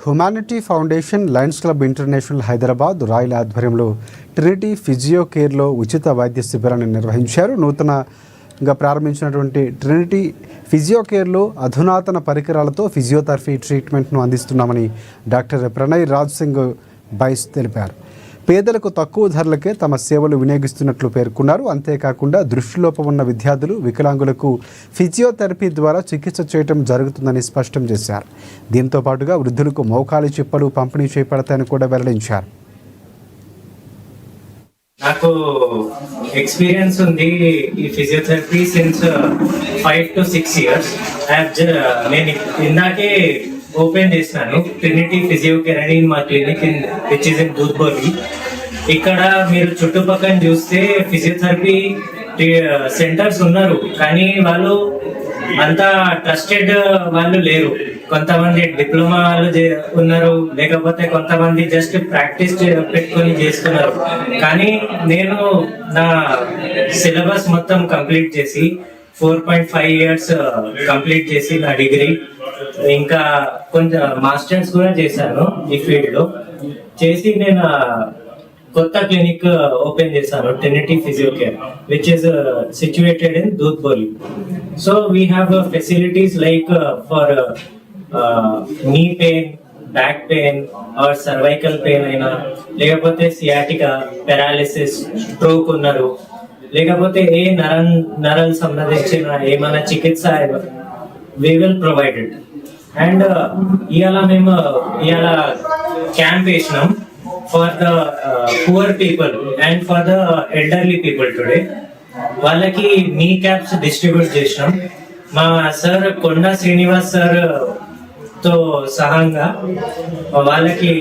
Humanity foundation Lions club international Hyderabad royal ఆధ్వర్యంలో Trinity physio కేర్లో ఉచిత వైద్య శిబిరాన్ని నిర్వహించారు. నూతనంగా ప్రారంభించినటువంటి ట్రినిటీ ఫిజియో కేర్లో అధునాతన పరికరాలతో ఫిజియోథెరపీ ట్రీట్మెంట్ను అందిస్తున్నామని డాక్టర్ ప్రణయ్ రాజ్ సింగ్ బైస్ తెలిపారు. పేదలకు తక్కువ ధరలకే తమ సేవలు వినియోగిస్తున్నట్లు పేర్కొన్నారు. అంతేకాకుండా దృష్టిలోపం ఉన్న విద్యార్థులు, వికలాంగులకు ఫిజియోథెరపీ ద్వారా చికిత్స చేయడం జరుగుతుందని స్పష్టం చేశారు. దీంతో పాటుగా వృద్ధులకు మోకాలి చిప్పలు పంపిణీ చేపడతాయని కూడా వెల్లడించారు. నాకు ఎక్స్పీరియన్స్ ఉంది ఈ ఫిజియోథెరపీ సిన్స్ 5 to 6 years. నేను ఇందాకే ఓపెన్ చేసినాను ట్రినిటీ ఫిజియో కేర్ అని మా క్లినిక్ విచ్ ఇస్ ఇన్ దూద్బోలి. ఇక్కడ మీరు చుట్టుపక్కల చూస్తే ఫిజియోథెరపీ సెంటర్స్ ఉన్నారు, కానీ వాళ్ళు అంతా ట్రస్టెడ్ వాళ్ళు లేరు. కొంతమంది డిప్లొమా వాళ్ళు ఉన్నారు, లేకపోతే కొంతమంది జస్ట్ ప్రాక్టీస్ పెట్టుకొని చేస్తున్నారు. కానీ నేను నా సిలబస్ మొత్తం కంప్లీట్ చేసి 4.5 years కంప్లీట్ చేసి నా డిగ్రీ ఇంకా కొంచెం మాస్టర్స్ కూడా చేశాను ఈ ఫీల్డ్ లో. చేసి నేను కొత్త క్లినిక్ ఓపెన్ చేశాను, trinity physio care, which is situated in Dudhboli. So we have facilities like for knee pain, back pain or cervical pain అయినా, లేకపోతే సియాటికా, పెరాలిసిస్, స్ట్రోక్ ఉన్నారు, లేకపోతే ఏ నరాలు సంబంధించిన ఏమైనా చికిత్స we will provide it. And మేము ఇవాళ క్యాంప్ వేసినాం for the poor people and for the elderly people today. వాళ్ళకి నీ క్యాప్స్ డిస్ట్రిబ్యూట్ చేసినాం మా సార్ కొండా శ్రీనివాస్ సార్ తో సహాయంగా వాళ్ళకి.